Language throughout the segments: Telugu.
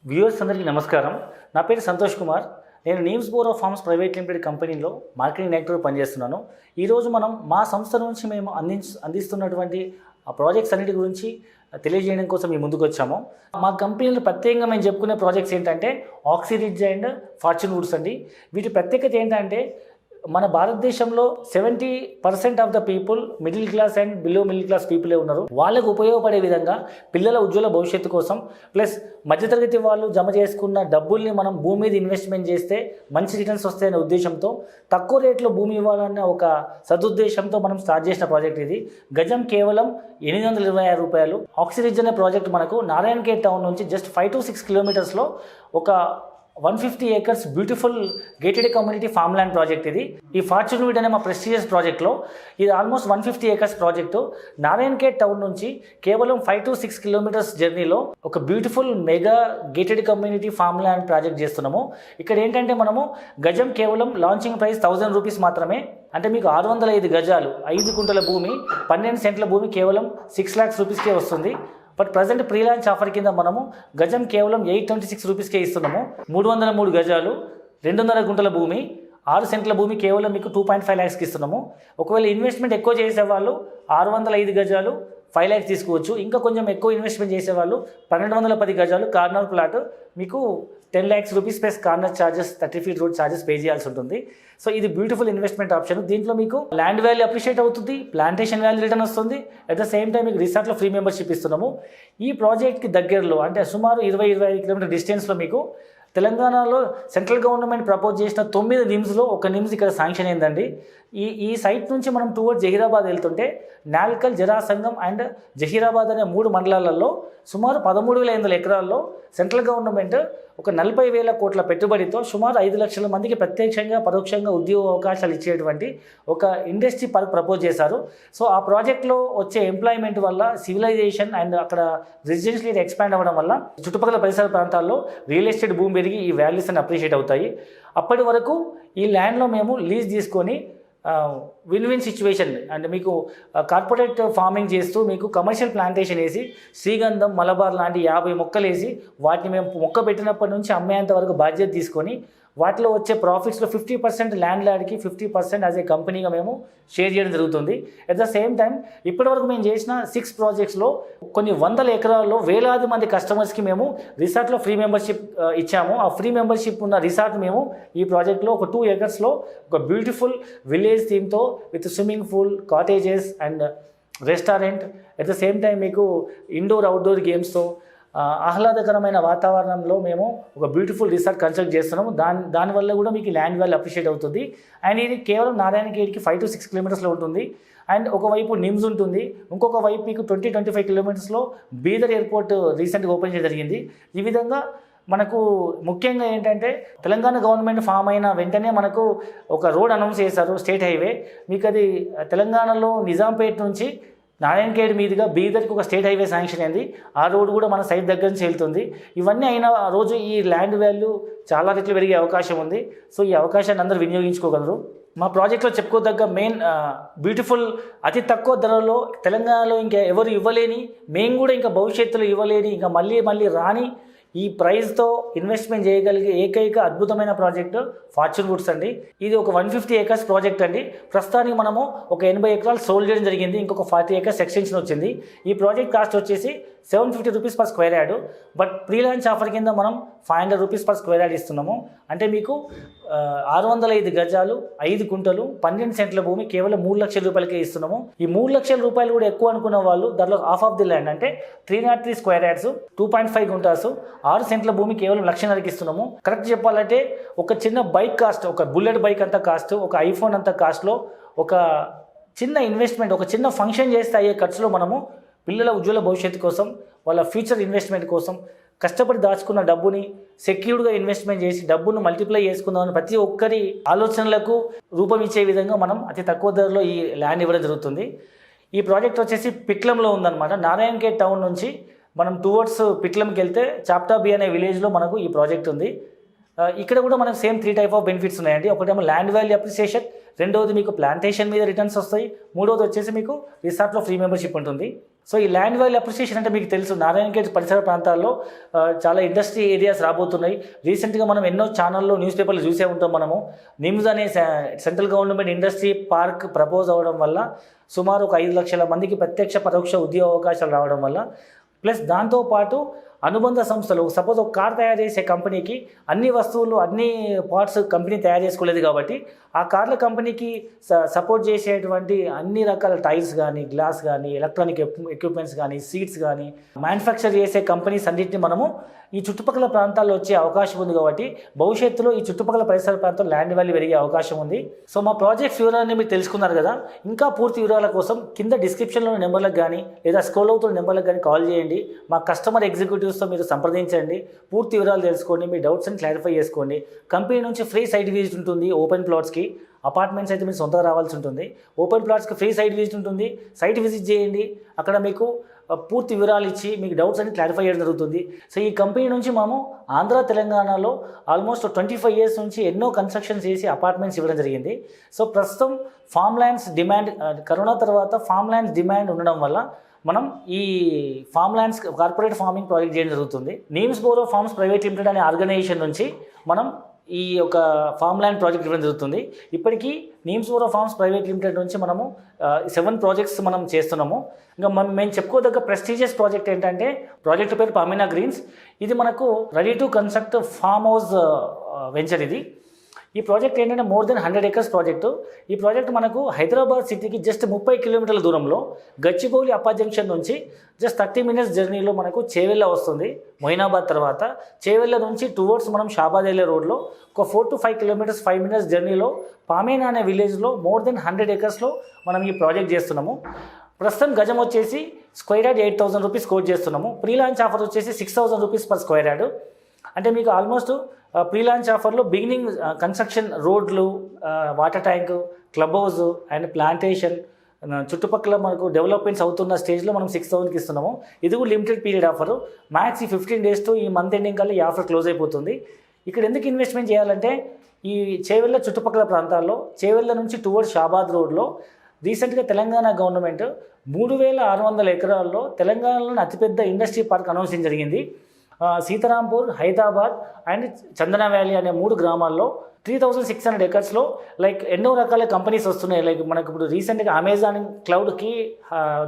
వ్యూవర్స్ అందరికీ నమస్కారం. నా పేరు సంతోష్ కుమార్. నేను NIMS borrow forms private limited కంపెనీలో మార్కెటింగ్ డైరెక్టర్గా పనిచేస్తున్నాను. ఈరోజు మనం మా సంస్థ నుంచి మేము అందిస్తున్నటువంటి ఆ ప్రాజెక్ట్స్ అన్నిటి గురించి తెలియజేయడం కోసం మేము ముందుకు వచ్చాము. మా కంపెనీలో ప్రత్యేకంగా మేము చెప్పుకునే ప్రాజెక్ట్స్ ఏంటంటే ఆక్సిరిడ్జ్ అండ్ ఫార్చ్యూన్ వుడ్స్ అండి. వీటి ప్రత్యేకత ఏంటంటే మన భారతదేశంలో 70% of the people middle class and below middle class పీపులే ఉన్నారు. వాళ్ళకు ఉపయోగపడే విధంగా పిల్లల ఉజ్వల భవిష్యత్తు కోసం ప్లస్ మధ్యతరగతి వాళ్ళు జమ చేసుకున్న డబ్బుల్ని మనం భూమి మీద ఇన్వెస్ట్మెంట్ చేస్తే మంచి రిటర్న్స్ వస్తాయనే ఉద్దేశంతో తక్కువ రేట్లో భూమి ఇవ్వాలన్న ఒక సదుద్దేశంతో మనం స్టార్ట్ చేసిన ప్రాజెక్ట్ ఇది. గజం కేవలం 826 రూపాయలు. ఆక్సిరిడ్జ్ అనే ప్రాజెక్ట్ మనకు నారాయణఖేడ్ టౌన్ నుంచి జస్ట్ 5 to 6 కిలోమీటర్స్లో ఒక 150 acres beautiful gated community farm land project ఇది. ఈ ఫార్చ్యూన్ వుడ్ అనే మా ప్రెస్టీజియస్ ప్రాజెక్ట్లో ఇది almost 150 acres project Narayankhed town నుంచి కేవలం 5 to 6 కిలోమీటర్స్ జర్నీలో ఒక beautiful mega gated community farm land project చేస్తున్నాము. ఇక్కడ ఏంటంటే మనము గజం కేవలం లాంచింగ్ ప్రైస్ 1000 రూపీస్ మాత్రమే. అంటే మీకు 605 గజాలు 5 గుంటల భూమి 12 సెంట్ల భూమి కేవలం 6 lakhs రూపీస్కే వస్తుంది. But present pre launch offer కింద మనము గజం కేవలం 826 రూపీస్కే ఇస్తున్నాము. 303 గజాలు 200 గుంటల భూమి 6 సెంట్ల భూమి కేవలం మీకు 2.5 lakhsకి ఇస్తున్నాము. ఒకవేళ ఇన్వెస్ట్మెంట్ ఎక్కువ చేసేవాళ్ళు 605 గజాలు 5 lakhs తీసుకోవచ్చు. ఇంకా కొంచెం ఎక్కువ ఇన్వెస్ట్మెంట్ చేసేవాళ్ళు 1210 గజాలు కార్నర్ ప్లాట్ మీకు 10 lakhs rupees plus corner charges 30 feet road charges pay చేయాల్సి ఉంటుంది. సో ఇది బ్యూటిఫుల్ ఇన్వెస్ట్మెంట్ ఆప్షన్. దీంట్లో మీకు ల్యాండ్ వాల్యూ అప్రిషియేట్ అవుతుంది, ప్లాంటేషన్ వాల్యూ రిటర్న్ వస్తుంది. అట్ ద సేమ్ టైం మీకు రిసార్ట్లో ఫ్రీ మెంబర్షిప్ ఇస్తున్నాము. ఈ ప్రాజెక్ట్కి దగ్గరలో అంటే సుమారు 20-25 కిలోమీటర్ డిస్టెన్స్లో మీకు తెలంగాణలో సెంట్రల్ గవర్నమెంట్ ప్రపోజ్ చేసిన 9 నిమ్స్లో ఒక నిమ్స్ ఇక్కడ శాంక్షన్ అయిందండి. ఈ సైట్ నుంచి మనం టువర్డ్స్ జహీరాబాద్ వెళ్తుంటే నాల్కల్, జరాసంగం అండ్ జహీరాబాద్ అనే 3 మండలాలలో సుమారు 13,500 ఎకరాల్లో సెంట్రల్ గవర్నమెంట్ ఒక 40,000 కోట్ల పెట్టుబడితో సుమారు 5 లక్షల మందికి ప్రత్యక్షంగా పరోక్షంగా ఉద్యోగ అవకాశాలు ఇచ్చేటువంటి ఒక ఇండస్ట్రీ పార్క్ ప్రపోజ్ చేశారు. సో ఆ ప్రాజెక్ట్లో వచ్చే ఎంప్లాయ్మెంట్ వల్ల సివిలైజేషన్ అండ్ అక్కడ రెసిడెన్షియల్ ఎక్స్పాండ్ అవ్వడం వల్ల చుట్టుపక్కల పరిసర ప్రాంతాల్లో రియల్ ఎస్టేట్ భూమి పెరిగి ఈ వాల్యూస్ అని అప్రిషియేట్ అవుతాయి. అప్పటి వరకు ఈ ల్యాండ్లో మేము లీజ్ తీసుకొని విన్ విన్ సిచ్యువేషన్ అంటే మీకు కార్పొరేట్ ఫార్మింగ్ చేస్తూ మీకు కమర్షియల్ ప్లాంటేషన్ వేసి శ్రీగంధం, మలబార్ లాంటి 50 మొక్కలు వేసి వాటిని మేము మొక్క పెట్టినప్పటి నుంచి అమ్మేంత వరకు బాధ్యత తీసుకొని వాటిలో వచ్చే ప్రాఫిట్స్లో 50% ల్యాండ్ లార్డ్కి 50% యాజ్ ఏ కంపెనీగా మేము షేర్ చేయడం జరుగుతుంది. అట్ ద సేమ్ టైం ఇప్పటివరకు మేము చేసిన 6 ప్రాజెక్ట్స్లో కొన్ని 100 ఎకరాల్లో వేలాది మంది కస్టమర్స్కి మేము రిసార్ట్లో ఫ్రీ మెంబర్షిప్ ఇచ్చాము. ఆ ఫ్రీ మెంబర్షిప్ ఉన్న రిసార్ట్ మేము ఈ ప్రాజెక్ట్లో ఒక 2 acresలో ఒక బ్యూటిఫుల్ విలేజ్ థీమ్తో with swimming pool, cottages and restaurant at the same time మీకు ఇండోర్ అవుట్డోర్ గేమ్స్తో ఆహ్లాదకరమైన వాతావరణంలో మేము ఒక బ్యూటిఫుల్ రిసార్ట్ కన్స్ట్రక్ట్ చేస్తున్నాము. దానివల్ల కూడా మీకు ల్యాండ్ వాల్యూ అప్రిషియేట్ అవుతుంది. అండ్ ఇది కేవలం నారాయణఖేడ్కి 5 to 6 కిలోమీటర్స్లో ఉంటుంది. అండ్ ఒకవైపు నిమ్స్ ఉంటుంది, ఇంకొక వైపు మీకు 20-25 కిలోమీటర్స్లో బీదర్ ఎయిర్పోర్ట్ రీసెంట్గా ఓపెన్ చేయడం జరిగింది. ఈ విధంగా మనకు ముఖ్యంగా ఏంటంటే తెలంగాణ గవర్నమెంట్ ఫామ్ అయిన వెంటనే మనకు ఒక రోడ్ అనౌన్స్ చేశారు, స్టేట్ హైవే. మీకు అది తెలంగాణలో నిజాంపేట్ నుంచి నారాయణఖేడ్ మీదుగా బీదర్కి ఒక స్టేట్ హైవే శాంక్షన్ అయింది. ఆ రోడ్ కూడా మన సైట్ దగ్గర నుంచి వెళ్తుంది. ఇవన్నీ అయిన రోజు ఈ ల్యాండ్ వాల్యూ చాలా రెట్లు పెరిగే అవకాశం ఉంది. సో ఈ అవకాశాన్ని అందరూ వినియోగించుకోగలరు. మా ప్రాజెక్ట్లో చెప్పుకోదగ్గ మెయిన్ బ్యూటిఫుల్ అతి తక్కువ ధరలో తెలంగాణలో ఇంకా ఎవరు ఇవ్వలేని, మేము కూడా ఇంకా భవిష్యత్తులో ఇవ్వలేని, ఇంకా మళ్ళీ రాని ఈ ప్రైస్తో ఇన్వెస్ట్మెంట్ చేయగలిగే ఏకైక అద్భుతమైన ప్రాజెక్టు ఫార్చ్యూన్ వుడ్స్ అండి. ఇది ఒక 150 acres ప్రాజెక్ట్ అండి. ప్రస్తుతానికి మనము ఒక 80 ఎకరాలు సోల్డ్ చేయడం జరిగింది. ఇంకొక 40 acres ఎక్స్టెన్షన్ వచ్చింది. ఈ ప్రాజెక్ట్ కాస్ట్ వచ్చేసి 750 rupees per square yard. But pre launch offer కింద మనం 500 రూపీస్ పర్ స్క్వేర్ యార్డ్ ఇస్తున్నాము. అంటే మీకు 605 గజాలు 5 గుంటలు 12 సెంట్ల భూమి కేవలం 3 లక్షల రూపాయలకే ఇస్తున్నాము. ఈ 3 లక్షల రూపాయలు కూడా ఎక్కువ అనుకున్న వాళ్ళు దాంట్లో హాఫ్ ఆఫ్ ది ల్యాండ్ అంటే 303 స్క్వేర్ యార్డ్స్ 2.5 గుంటాసు 6 సెంట్ల భూమి కేవలం 1,00,000కి ఇస్తున్నాము. కరెక్ట్ చెప్పాలంటే ఒక చిన్న బైక్ కాస్ట్, ఒక బుల్లెట్ బైక్ అంత కాస్ట్, ఒక ఐఫోన్ అంత కాస్ట్లో ఒక చిన్న ఇన్వెస్ట్మెంట్, ఒక చిన్న ఫంక్షన్ చేస్తే అయ్యే ఖర్చులో మనము పిల్లల ఉజ్వల భవిష్యత్తు కోసం, వాళ్ళ ఫ్యూచర్ ఇన్వెస్ట్మెంట్ కోసం కష్టపడి దాచుకున్న డబ్బుని సెక్యూర్డ్గా ఇన్వెస్ట్మెంట్ చేసి డబ్బును మల్టిప్లై చేసుకుందామని ప్రతి ఒక్కరి ఆలోచనలకు రూపం ఇచ్చే విధంగా మనం అతి తక్కువ ధరలో ఈ ల్యాండ్ ఇవ్వడం జరుగుతుంది. ఈ ప్రాజెక్ట్ వచ్చేసి పిట్లంలో ఉందన్నమాట. నారాయణఖేడ్ టౌన్ నుంచి మనం టువర్డ్స్ పిట్లంకి వెళ్తే చాప్టాబీ అనే విలేజ్లో మనకు ఈ ప్రాజెక్ట్ ఉంది. ఇక్కడ కూడా మనకు సేమ్ 3 type ఆఫ్ బెనిఫిట్స్ ఉన్నాయండి. ఒకటేమో ల్యాండ్ వాల్యూ అప్రిసియేషన్, రెండవది మీకు ప్లాంటేషన్ మీద రిటర్న్స్ వస్తాయి, మూడవది వచ్చేసి మీకు రిసార్ట్లో ఫ్రీ మెంబర్షిప్ ఉంటుంది. సో ఈ ల్యాండ్ వాల్యూ అప్రిసియేషన్ అంటే మీకు తెలుసు, నారాయణఖేడ్ పరిసర ప్రాంతాల్లో చాలా ఇండస్ట్రీ ఏరియాస్ రాబోతున్నాయి. రీసెంట్గా మనం ఎన్నో ఛానల్లో న్యూస్ పేపర్లు చూసే ఉంటాం. మనము నిమ్స్ అనే central government industry park propose అవ్వడం వల్ల సుమారు ఒక 5 లక్షల మందికి ప్రత్యక్ష పరోక్ష ఉద్యోగ అవకాశాలు రావడం వల్ల, ప్లస్ దాంతోపాటు అనుబంధ సంస్థలు, సపోజ్ ఒక కార్ తయారు చేసే కంపెనీకి అన్ని వస్తువులు అన్ని పార్ట్స్ కంపెనీ తయారు చేసుకోలేదు కాబట్టి ఆ కార్ల కంపెనీకి సపోర్ట్ చేసేటువంటి అన్ని రకాల టైర్స్ కానీ, గ్లాస్ కానీ, ఎలక్ట్రానిక్ ఎక్విప్మెంట్స్ కానీ, సీట్స్ కానీ మ్యానుఫ్యాక్చర్ చేసే కంపెనీస్ అన్నింటినీ మనము ఈ చుట్టుపక్కల ప్రాంతాల్లో వచ్చే అవకాశం ఉంది. కాబట్టి భవిష్యత్తులో ఈ చుట్టుపక్కల పరిసర ప్రాంతంలో ల్యాండ్ వాల్యూ పెరిగే అవకాశం ఉంది. సో మా ప్రాజెక్ట్స్ వివరాలని మీరు తెలుసుకున్నారు కదా. ఇంకా పూర్తి వివరాల కోసం కింద డిస్క్రిప్షన్లో నెంబర్లకు కానీ లేదా స్క్రోల్ అవుతున్న నెంబర్లకు కానీ కాల్ చేయండి. మా కస్టమర్ ఎగ్జిక్యూటివ్స్తో మీరు సంప్రదించండి. పూర్తి వివరాలు తెలుసుకోండి, మీ డౌట్స్ని క్లారిఫై చేసుకోండి. కంపెనీ నుంచి ఫ్రీ సైట్ విజిట్ ఉంటుంది. ఓపెన్ ప్లాట్స్కి, అపార్ట్మెంట్స్ అయితే మీరు సొంతంగా రావాల్సి ఉంటుంది. ఓపెన్ ప్లాట్స్కి ఫ్రీ సైట్ విజిట్ ఉంటుంది. సైట్ విజిట్ చేయండి. అక్కడ మీకు పూర్తి వివరాలు ఇచ్చి మీకు డౌట్స్ అన్ని క్లారిఫై చేయడం జరుగుతుంది. సో ఈ కంపెనీ నుంచి మేము ఆంధ్ర తెలంగాణలో ఆల్మోస్ట్ 25 ఇయర్స్ నుంచి ఎన్నో కన్స్ట్రక్షన్స్ చేసి అపార్ట్మెంట్స్ ఇవ్వడం జరిగింది. సో ప్రస్తుతం ఫామ్ ల్యాండ్స్ డిమాండ్, కరోనా తర్వాత ఫామ్ ల్యాండ్స్ డిమాండ్ ఉండడం వల్ల మనం ఈ form lands corporate farming project చేయడం జరుగుతుంది. NIMS borrow forms private limited అనే ఆర్గనైజేషన్ నుంచి మనం ఈ యొక్క ఫామ్ ల్యాండ్ ప్రాజెక్ట్ ఇవ్వడం జరుగుతుంది. ఇప్పటికీ NIMS borrow forms private limited నుంచి మనము 7 ప్రాజెక్ట్స్ మనం చేస్తున్నాము. ఇంకా మేము చెప్పుకోదగ్గ ప్రెస్టీజియస్ ప్రాజెక్ట్ ఏంటంటే ప్రాజెక్ట్ పేరు పమినా గ్రీన్స్. ఇది మనకు ready to construct farm house venture. ఈ ప్రాజెక్ట్ ఏంటంటే మోర్ దెన్ 100 acres ప్రాజెక్టు. ఈ ప్రాజెక్ట్ మనకు హైదరాబాద్ సిటీకి జస్ట్ 30 కిలోమీటర్ల దూరంలో గచ్చిబౌలి అప్పా జంక్షన్ నుంచి జస్ట్ 30 minutes జర్నీలో మనకు చేవెళ్ళ వస్తుంది. మొయినాబాద్ తర్వాత చేవెళ్ళ నుంచి టువర్డ్స్ మనం షాబాద్ వెళ్ళే రోడ్లో ఒక 4 to 5 kilometers 5 minutes జర్నీలో పామేనా అనే విలేజ్లో మోర్ దెన్ 100 acresలో మనం ఈ ప్రాజెక్ట్ చేస్తున్నాము. ప్రస్తుతం గజం వచ్చేసి స్క్వేర్ యార్డ్ 8,000 రూపీస్ కోట్ చేస్తున్నాము. ప్రీ లాంచ్ ఆఫర్ వచ్చేసి 6,000 రూపీస్ పర్ స్క్వేర్ యార్డ్. అంటే మీకు ఆల్మోస్ట్ ప్రీ లాంచ్ ఆఫర్లో బిగినింగ్ కన్స్ట్రక్షన్, రోడ్లు, water tank, club house and plantation చుట్టుపక్కల మనకు డెవలప్మెంట్స్ అవుతున్న స్టేజ్లో మనం 6,000కి ఇస్తున్నాము. ఇది కూడా లిమిటెడ్ పీరియడ్ ఆఫర్. మ్యాక్స్ ఈ 15 days ఈ మంత్ ఎండింగ్ కల్లా ఈ ఆఫర్ క్లోజ్ అయిపోతుంది. ఇక్కడ ఎందుకు ఇన్వెస్ట్మెంట్ చేయాలంటే ఈ చేవెళ్ళ చుట్టుపక్కల ప్రాంతాల్లో, చేవెళ్ళ నుంచి టువర్డ్స్ షాబాద్ రోడ్లో రీసెంట్గా తెలంగాణ గవర్నమెంట్ 3,600 ఎకరాల్లో తెలంగాణలోని అతిపెద్ద ఇండస్ట్రీ పార్క్ అనౌన్సింగ్ జరిగింది. Sitarampur, Hyderabad and Chandana valley అనే 3 గ్రామాల్లో 3,600 acresలో లైక్ ఎన్నో రకాల కంపెనీస్ వస్తున్నాయి. లైక్ మనకు ఇప్పుడు రీసెంట్గా అమెజాన్ క్లౌడ్కి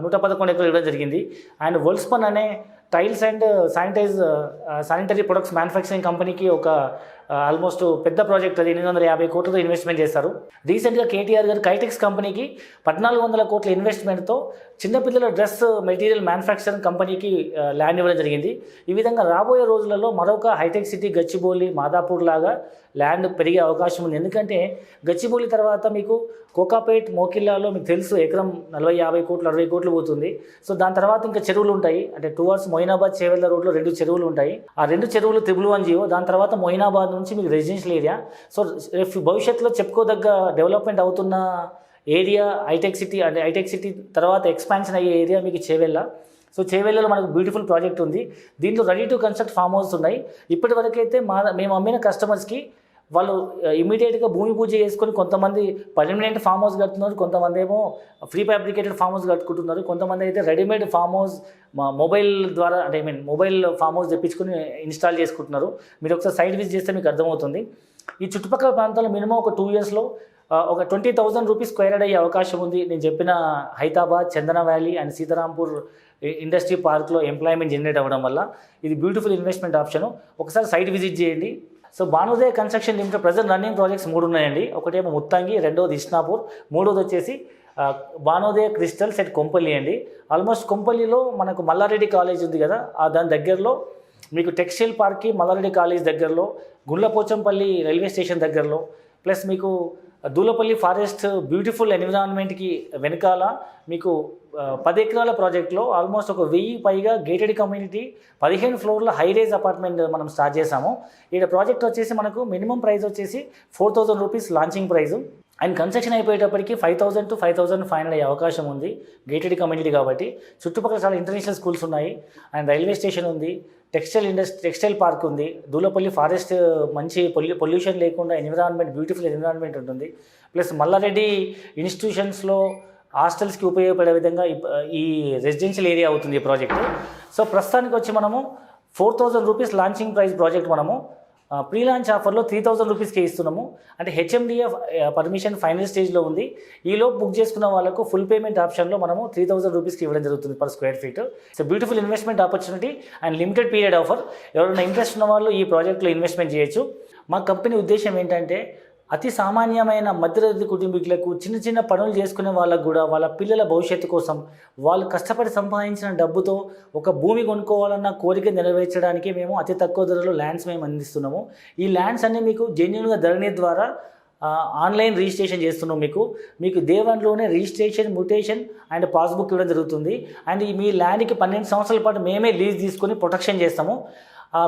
111 acres ఇవ్వడం జరిగింది. అండ్ వోల్స్పన్ అనే tiles and sanitary products manufacturing కంపెనీకి ఒక ఆల్మోస్ట్ పెద్ద ప్రాజెక్ట్, అది 850 కోట్లతో ఇన్వెస్ట్మెంట్ చేస్తారు. రీసెంట్గా కేటీఆర్ గారు కైటెక్స్ కంపెనీకి 1,400 కోట్ల ఇన్వెస్ట్మెంట్తో చిన్నపిల్లల డ్రెస్ మెటీరియల్ మ్యానుఫ్యాక్చరింగ్ కంపెనీకి ల్యాండ్ ఇవ్వడం జరిగింది. ఈ విధంగా రాబోయే రోజులలో మరొక హైటెక్ సిటీ గచ్చిబౌలి, మాదాపూర్ లాగా ల్యాండ్ పెరిగే అవకాశం ఉంది. ఎందుకంటే గచ్చిబౌలి తర్వాత మీకు కోకాపేట్, మోకిల్లాలో మీకు తెలుసు ఎకరం 40-50 కోట్లు 60 కోట్లు పోతుంది. సో దాని తర్వాత ఇంకా చెరువులు ఉంటాయి. అంటే టువర్డ్స్ మొయినాబాద్ చేవెళ్ళ రోడ్లో 2 చెరువులు ఉంటాయి. ఆ 2 చెరువులు 111 దాని తర్వాత మొయినాబాద్ నుంచి మీకు రెసిడెన్షియల్ ఏరియా. సో భవిష్యత్తులో చెప్పుకోదగ్గ డెవలప్మెంట్ అవుతున్న ఏరియా హైటెక్ సిటీ. అంటే హైటెక్ సిటీ తర్వాత ఎక్స్పాన్షన్ అయ్యే ఏరియా మీకు చేవెళ్ళ. సో చేవెళ్ళలో మనకు బ్యూటిఫుల్ ప్రాజెక్ట్ ఉంది. దీంట్లో ready to construct farm house ఉన్నాయి. ఇప్పటి వరకైతే మేము అమ్మిన కస్టమర్స్కి వాళ్ళు ఇమీడియట్గా భూమి పూజ చేసుకొని కొంతమంది పర్మనెంట్ ఫామ్ హౌస్ కడుతున్నారు, కొంతమంది ఏమో ఫ్రీ ఫ్యాబ్రికేటెడ్ ఫామ్ హౌస్ కట్టుకుంటున్నారు, కొంతమంది అయితే రెడీమేడ్ ఫామ్ హౌస్ మొబైల్ ద్వారా అంటే మొబైల్ ఫామ్ హౌస్ తెప్పించుకొని ఇన్స్టాల్ చేసుకుంటున్నారు. మీరు ఒకసారి సైట్ విజిట్ చేస్తే మీకు అర్థమవుతుంది. ఈ చుట్టుపక్కల ప్రాంతాల్లో మినిమం ఒక 2 yearsలో ఒక 20,000 రూపీస్ స్క్వేర్ యార్డ్ అయ్యే అవకాశం ఉంది. నేను చెప్పిన Hyderabad, Chandana valley and Sitarampur industry పార్క్లో ఎంప్లాయ్మెంట్ జనరేట్ అవ్వడం వల్ల ఇది బ్యూటిఫుల్ ఇన్వెస్ట్మెంట్ ఆప్షన్. ఒకసారి సైట్ విజిట్ చేయండి. So Bhanudaya construction limited present running projects 3 ఉన్నాయండి. ఒకటేమో ముత్తంగి, రెండోది ఇష్నాపూర్, మూడోది వచ్చేసి భానుదయ క్రిస్టల్స్ ఎట్ కొంపల్లి అండి. ఆల్మోస్ట్ కొంపల్లిలో మనకు మల్లారెడ్డి కాలేజ్ ఉంది కదా, దాని దగ్గరలో మీకు టెక్స్టైల్ పార్క్కి మల్లారెడ్డి కాలేజ్ దగ్గరలో, గుండ్లపోచంపల్లి రైల్వే స్టేషన్ దగ్గరలో, ప్లస్ మీకు దూలపల్లి ఫారెస్ట్ బ్యూటిఫుల్ ఎన్విరాన్మెంట్కి వెనకాల మీకు 10 ఎకరాల ప్రాజెక్ట్లో ఆల్మోస్ట్ ఒక 1000 పైగా గేటెడ్ కమ్యూనిటీ 15 floorల హై రేజ్ అపార్ట్మెంట్ మనం స్టార్ట్ చేసాము. ఈ ప్రాజెక్ట్ వచ్చేసి మనకు మినిమం ప్రైస్ వచ్చేసి 4,000 rupees launching price. And construction అయిపోయేటప్పటికి 5,000 to 5,500 అయ్యే అవకాశం ఉంది. గేటెడ్ కమ్యూనిటీ కాబట్టి చుట్టుపక్కల చాలా ఇంటర్నేషనల్ స్కూల్స్ ఉన్నాయి. అండ్ రైల్వే స్టేషన్ ఉంది, టెక్స్టైల్ పార్క్ ఉంది, దూలపల్లి ఫారెస్ట్ మంచి పొల్యూషన్ లేకుండా ఎన్విరాన్మెంట్ బ్యూటిఫుల్ ఎన్విరాన్మెంట్ ఉంటుంది. ప్లస్ మల్లారెడ్డి ఇన్స్టిట్యూషన్స్లో హాస్టల్స్కి ఉపయోగపడే విధంగా ఈ రెసిడెన్షియల్ ఏరియా అవుతుంది ఈ ప్రాజెక్టు. సో ప్రస్తుతానికి వచ్చి మనము 4,000 రూపీస్ లాంచింగ్ ప్రైస్ ప్రాజెక్ట్ మనము ప్రీ లాంచ్ ఆఫర్లో 3,000 రూపీస్కి ఇస్తున్నాము. అంటే హెచ్ఎండిఏ పర్మిషన్ ఫైనల్ స్టేజ్లో ఉంది. ఈలోపు బుక్ చేసుకున్న వాళ్ళకు ఫుల్ పేమెంట్ ఆప్షన్లో మనము 3,000 రూపీస్కి ఇవ్వడం జరుగుతుంది per square feet. It's beautiful investment opportunity and limited period offer. ఎవరైనా ఇంట్రెస్ట్ ఉన్న వాళ్ళు ఈ ప్రాజెక్ట్లో ఇన్వెస్ట్మెంట్ చేయొచ్చు. మా కంపెనీ ఉద్దేశం ఏంటంటే అతి సామాన్యమైన మధ్యతరగతి కుటుంబీకులకు చిన్న చిన్న పనులు చేసుకునే వాళ్ళకు కూడా వాళ్ళ పిల్లల భవిష్యత్తు కోసం వాళ్ళు కష్టపడి సంపాదించిన డబ్బుతో ఒక భూమి కొనుక్కోవాలన్న కోరిక నెరవేర్చడానికి మేము అతి తక్కువ ధరలో ల్యాండ్స్ మేము అందిస్తున్నాము. ఈ ల్యాండ్స్ అన్నీ మీకు జెన్యున్గా ధరణి ద్వారా ఆన్లైన్ రిజిస్ట్రేషన్ చేస్తున్నాం. మీకు డే 1లోనే రిజిస్ట్రేషన్, మ్యూటేషన్ అండ్ పాస్బుక్ ఇవ్వడం జరుగుతుంది. అండ్ మీ ల్యాండ్కి 12 సంవత్సరాల పాటు మేమే లీజ్ తీసుకొని ప్రొటెక్షన్ చేస్తాము.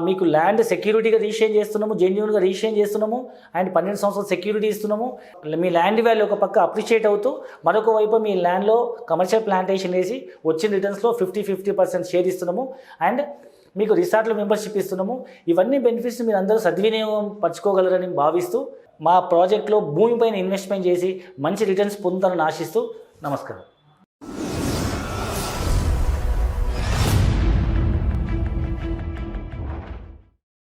మీకు ల్యాండ్ సెక్యూరిటీగా రిజిస్ట్రేషన్ చేస్తున్నాము, జెన్యూన్గా రిజిస్ట్రేషన్ చేస్తున్నాము అండ్ 12 సంవత్సరాలు సెక్యూరిటీ ఇస్తున్నాము. మీ ల్యాండ్ వాల్యూ ఒక పక్క అప్రిషియేట్ అవుతూ మరొక వైపు మీ ల్యాండ్లో కమర్షియల్ ప్లాంటేషన్ వేసి వచ్చిన రిటర్న్స్లో 50% షేర్ ఇస్తున్నాము. అండ్ మీకు రిసార్ట్లో మెంబర్షిప్ ఇస్తున్నాము. ఇవన్నీ బెనిఫిట్స్ మీరు అందరూ సద్వినియోగం పరచుకోగలరని భావిస్తూ మా ప్రాజెక్ట్లో భూమిపైన ఇన్వెస్ట్మెంట్ చేసి మంచి రిటర్న్స్ పొందుతారని ఆశిస్తూ నమస్కారం.